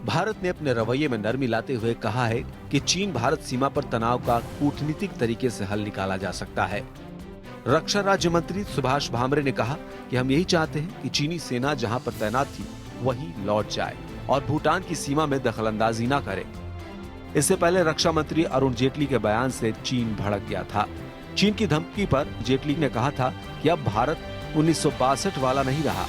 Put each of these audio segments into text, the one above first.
भारत ने अपने रवैये में नरमी लाते हुए कहा है कि चीन भारत सीमा पर तनाव का कूटनीतिक तरीके से हल निकाला जा सकता है। रक्षा राज्य मंत्री सुभाष भामरे ने कहा कि हम यही चाहते हैं कि चीनी सेना जहां पर तैनात थी वहीं लौट जाए और भूटान की सीमा में दखलंदाजी न करे। इससे पहले रक्षा मंत्री अरुण जेटली के बयान से चीन भड़क गया था। चीन की धमकी पर जेटली ने कहा था कि अब भारत 1962 वाला नहीं रहा।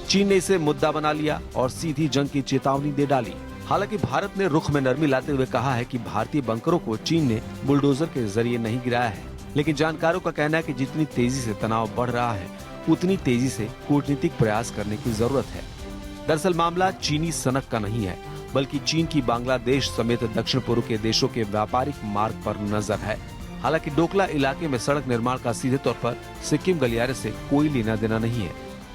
चीन ने इसे मुद्दा बना लिया और सीधी जंग की चेतावनी दे डाली। हालांकि भारत ने रुख में नरमी लाते हुए कहा है कि भारतीय बंकरों को चीन ने बुलडोजर के जरिए नहीं गिराया है, लेकिन जानकारों का कहना है कि जितनी तेजी से तनाव बढ़ रहा है उतनी तेजी से कूटनीतिक प्रयास करने की जरूरत है। दरअसल मामला चीनी सनक का नहीं है, बल्कि चीन की बांग्लादेश समेत दक्षिण पूर्व के देशों के व्यापारिक मार्ग पर नजर है। हालांकि डोकला इलाके में सड़क निर्माण का सीधे तौर पर सिक्किम गलियारे से कोई लेना देना नहीं है,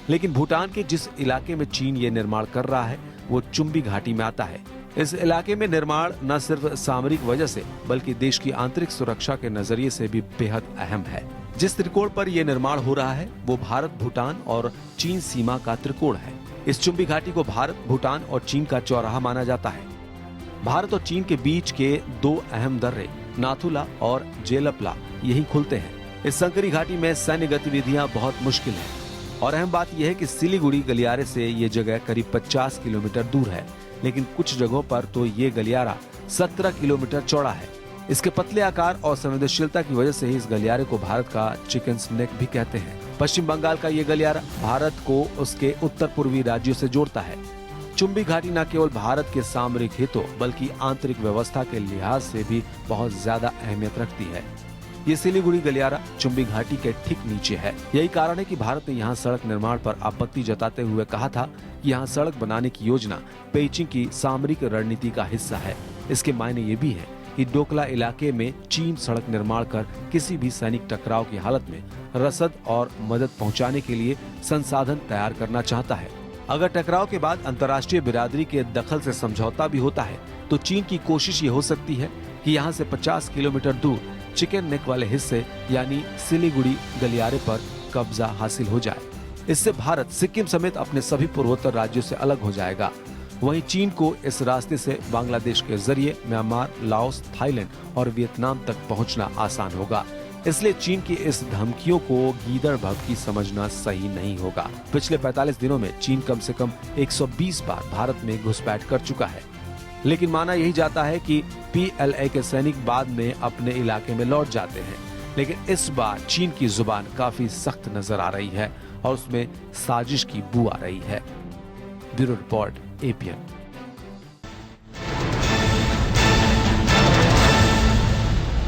लेकिन भूटान के जिस इलाके में चीन ये निर्माण कर रहा है वो चुम्बी घाटी में आता है। इस इलाके में निर्माण न सिर्फ सामरिक वजह से बल्कि देश की आंतरिक सुरक्षा के नजरिए से भी बेहद अहम है। जिस त्रिकोण पर यह निर्माण हो रहा है वो भारत, भूटान और चीन सीमा का त्रिकोण है। इस चुम्बी घाटी को भारत, भूटान और चीन का चौराहा माना जाता है। भारत और चीन के बीच के दो अहम दर्रे नाथुला और जेलपला यही खुलते हैं। इस संकरी घाटी में सैन्य गतिविधियां बहुत मुश्किल है और अहम बात यह है कि सिलीगुड़ी गलियारे से ये जगह करीब 50 किलोमीटर दूर है, लेकिन कुछ जगहों पर तो ये गलियारा 17 किलोमीटर चौड़ा है। इसके पतले आकार और संवेदनशीलता की वजह से ही इस गलियारे को भारत का चिकन स्नेक भी कहते हैं। पश्चिम बंगाल का ये गलियारा भारत को उसके उत्तर पूर्वी राज्यों से जोड़ता है। चुम्बी घाटी न केवल भारत के सामरिक हितों बल्कि आंतरिक व्यवस्था के लिहाज से भी बहुत ज्यादा अहमियत रखती है। ये सिलीगुड़ी गलियारा चुम्बी घाटी के ठीक नीचे है। यही कारण है कि भारत ने यहाँ सड़क निर्माण पर आपत्ति जताते हुए कहा था कि यहाँ सड़क बनाने की योजना पेइचिंग की सामरिक रणनीति का हिस्सा है। इसके मायने ये भी है कि डोकला इलाके में चीन सड़क निर्माण कर किसी भी सैनिक टकराव की हालत में रसद और मदद पहुँचाने के लिए संसाधन तैयार करना चाहता है। अगर टकराव के बाद अंतर्राष्ट्रीय बिरादरी के दखल से समझौता भी होता है तो चीन की कोशिश ये हो सकती है कि यहाँ से 50 किलोमीटर दूर चिकन नेक वाले हिस्से यानी सिलीगुड़ी गलियारे पर कब्जा हासिल हो जाए। इससे भारत सिक्किम समेत अपने सभी पूर्वोत्तर राज्यों से अलग हो जाएगा। वहीं चीन को इस रास्ते से बांग्लादेश के जरिए म्यांमार, लाओस, थाईलैंड और वियतनाम तक पहुंचना आसान होगा। इसलिए चीन की इस धमकियों को गीदड़ भभकी समझना सही नहीं होगा। पिछले 45 दिनों में चीन कम से कम 120 बार भारत में घुसपैठ कर चुका है, लेकिन माना यही जाता है कि PLA के सैनिक बाद में अपने इलाके में लौट जाते हैं। लेकिन इस बार चीन की जुबान काफी सख्त नजर आ रही है और उसमें साजिश की बू आ रही है। Bureau report APN।